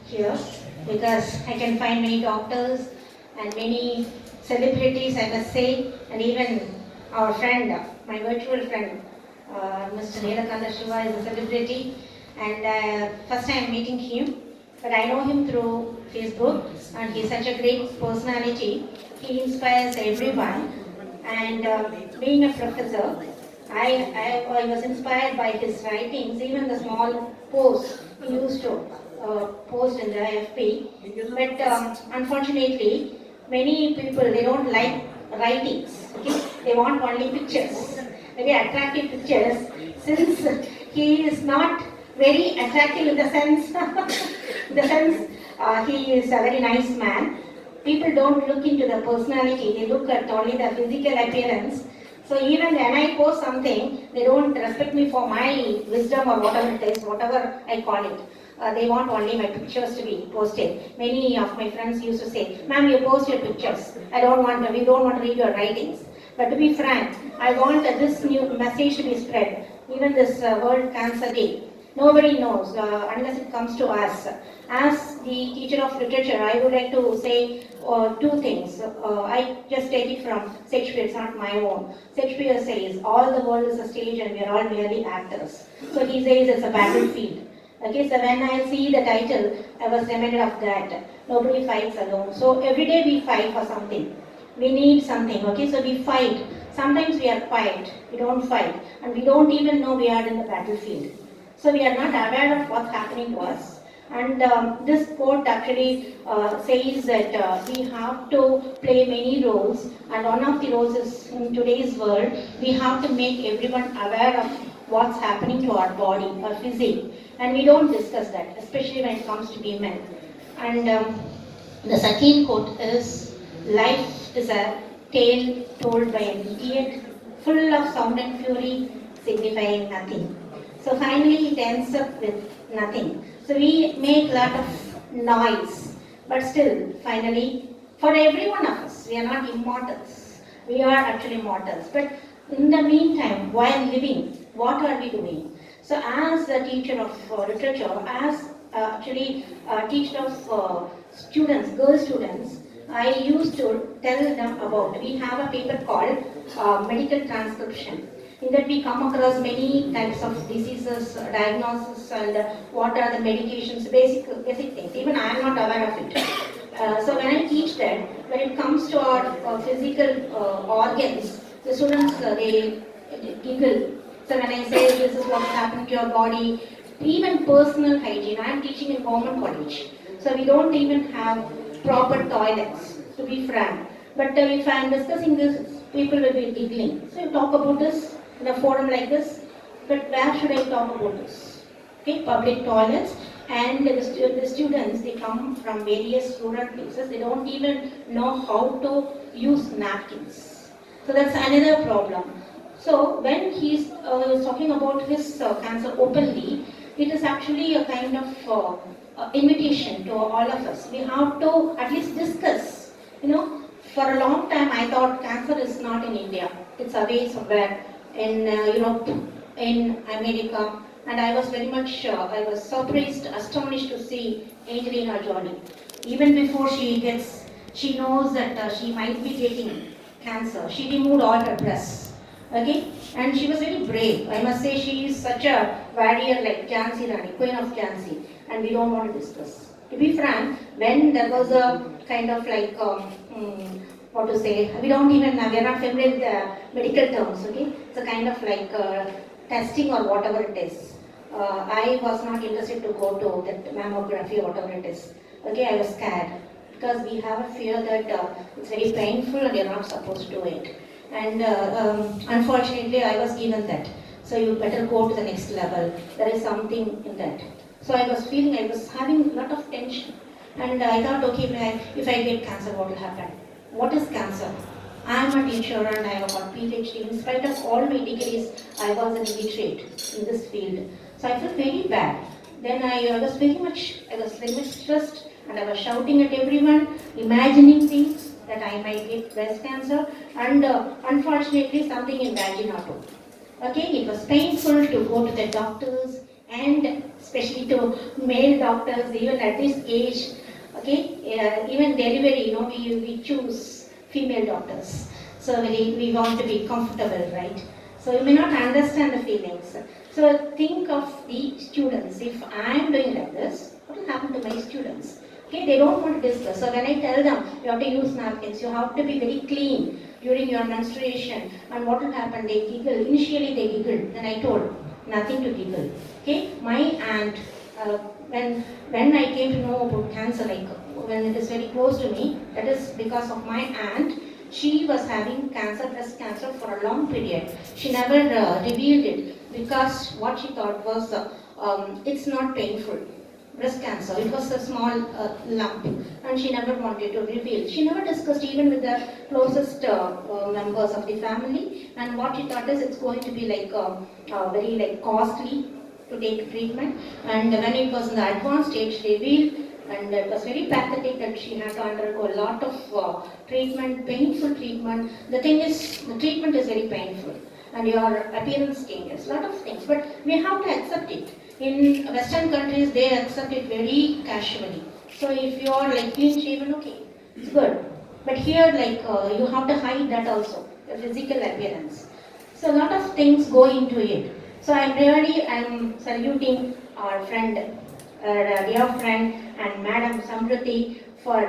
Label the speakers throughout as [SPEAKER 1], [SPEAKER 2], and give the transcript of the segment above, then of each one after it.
[SPEAKER 1] here because I can find many doctors and many celebrities, I must say, and even our friend, my virtual friend, Mr. Neelakanda Siva is a celebrity, and first time meeting him, but I know him through Facebook, and he's such a great personality. He inspires everyone, and being a professor, I was inspired by his writings, even the small posts he used to post in the FP. But unfortunately, many people they don't like writings. Okay? They want only pictures, very attractive pictures. Since he is not very attractive in the sense, he is a very nice man. People don't look into the personality; they look at only the physical appearance. So even when I post something, they don't respect me for my wisdom or whatever it is, whatever I call it. They want only my pictures to be posted. Many of my friends used to say, "Ma'am, you post your pictures. We don't want to read your writings." But to be frank, I want this new message to be spread. Even this World Cancer Day, nobody knows unless it comes to us. As the teacher of literature, I would like to say two things. I just take it from Shakespeare, it's not my own. Shakespeare says, all the world is a stage and we are all merely actors. So he says it's a battlefield. Okay, so when I see the title, I was reminded of that. Nobody fights alone. So every day we fight for something. We need something, okay, so we fight. Sometimes we are quiet, we don't fight, and we don't even know we are in the battlefield. So we are not aware of what's happening to us. And this quote actually says that we have to play many roles, and one of the roles is in today's world, we have to make everyone aware of what's happening to our body, our physique, and we don't discuss that, especially when it comes to women. And the second quote is, life is a tale told by an idiot, full of sound and fury, signifying nothing. So finally it ends up with nothing. So we make a lot of noise, but still, finally, for every one of us, we are not immortals. We are actually mortals. But in the meantime, while living, what are we doing? So as a teacher of literature, as actually a teacher of students, girl students, I used to tell them about, we have a paper called medical transcription. In that we come across many types of diseases, diagnosis, and what are the medications, basic things. Even I am not aware of it. So when I teach that, when it comes to our physical organs, the students they giggle. So when I say this is what's happening to your body, even personal hygiene. I am teaching in government college, so we don't even have proper toilets, to be frank. But if I am discussing this, people will be giggling. So you talk about this in a forum like this, but where should I talk about this? Okay, public toilets, and the students, they come from various rural places, they don't even know how to use napkins. So that's another problem. So when he's talking about his cancer openly, it is actually a kind of invitation to all of us. We have to at least discuss. For a long time I thought cancer is not in India. It's away somewhere in Europe, in America, and I was very much, I was surprised, astonished to see Angelina Jolie. Even before she knows that she might be getting cancer, she removed all her breasts. Okay, and she was very brave. I must say she is such a warrior like Jhansi Rani, Queen of Jhansi, and we don't want to discuss. To be frank, when there was a kind of like what to say, we are not familiar with the medical terms. Okay, it's a kind of like testing or whatever it is. I was not interested to go to that mammography or whatever it is. Okay, I was scared because we have a fear that it's very painful and you're not supposed to do it. And unfortunately, I was given that. So you better go to the next level. There is something in that. So I was feeling, I was having a lot of tension. And I thought, okay, if I get cancer, what will happen? What is cancer? I am a teacher and I have got PhD. In spite of all my degrees, I was an illiterate in this field. So I felt very bad. Then I was very much stressed, and I was shouting at everyone, imagining things that I might get breast cancer, and unfortunately something in vagina too. Okay, it was painful to go to the doctors and especially to male doctors, even at this age, okay, even delivery, we choose female doctors. So we want to be comfortable, right? So you may not understand the feelings. So think of the students. If I am doing like this, what will happen to my students? Okay, they don't want to discuss. So when I tell them, you have to use napkins, you have to be very clean during your menstruation. And what will happen? They giggle. Initially they giggled. Then I told, nothing to giggle. Okay, my aunt, uh, when I came to know about cancer, like when it is very close to me, that is because of my aunt. She was having cancer, breast cancer for a long period. She never revealed it because what she thought was it's not painful. Breast cancer, it was a small lump, and she never wanted to reveal. She never discussed even with the closest members of the family. And what she thought is it's going to be like very like costly to take treatment. And when it was in the advanced stage, she revealed, and it was very pathetic that she had to undergo a lot of treatment, painful treatment. The thing is, the treatment is very painful, and your appearance changes, a lot of things, but we have to accept it. In Western countries, they accept it very casually. So if you are like clean shaven, okay, it's good. But here, like you have to hide that also, the physical appearance. So a lot of things go into it. So I'm saluting our friend, dear friend, and Madam Samruti for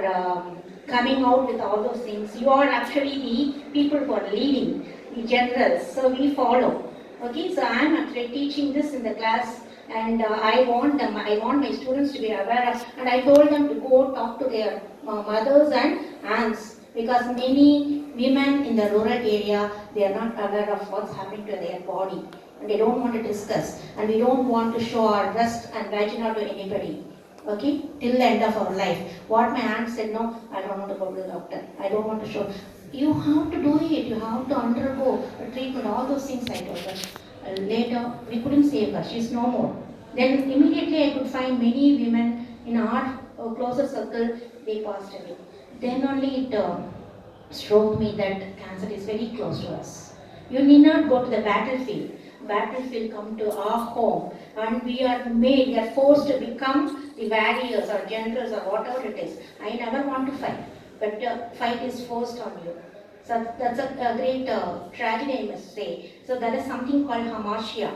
[SPEAKER 1] coming out with all those things. You are actually the people who are leading, the generals. So we follow. Okay, so I am actually teaching this in the class, and I want my students to be aware of, and I told them to go talk to their mothers and aunts, because many women in the rural area, they are not aware of what's happening to their body, and they don't want to discuss, and we don't want to show our breast and vagina to anybody. Okay, till the end of our life. What my aunt said, no, I don't want to go to the doctor. I don't want to show. You have to do it. You have to undergo a treatment. All those things I told her. Later, we couldn't save her. She's no more. Then immediately I could find many women in our closer circle. They passed away. Then only it struck me that cancer is very close to us. You need not go to the battlefield. Battlefield come to our home, and we are forced to become the warriors or generals or whatever it is. I never want to fight, but fight is forced on you. So that's a great tragedy, I must say. So there is something called hamartia,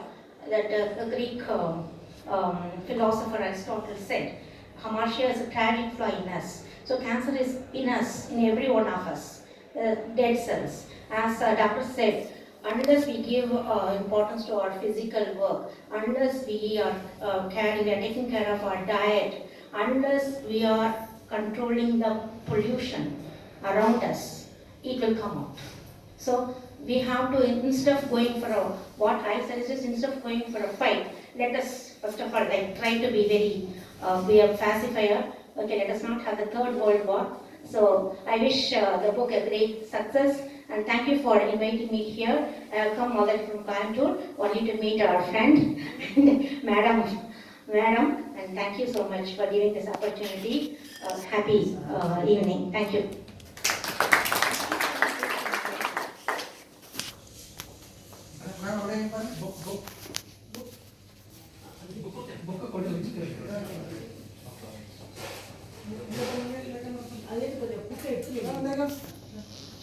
[SPEAKER 1] that the Greek philosopher Aristotle said. Hamartia is a carrying flaw in us. So cancer is in us, in every one of us, dead cells. As doctor said, unless we give importance to our physical work, unless we are taking care of our diet, unless we are controlling the pollution around us, it will come out. So we have to, instead of going for what I suggest is, instead of going for a fight, let us first of all try to be be a pacifier. Okay, let us not have the Third World War. So I wish the book a great success, and thank you for inviting me here. I have come all the way from Coimbatore only to meet our friend, Madam, and thank you so much for giving this opportunity. Happy evening. Thank you.
[SPEAKER 2] Book.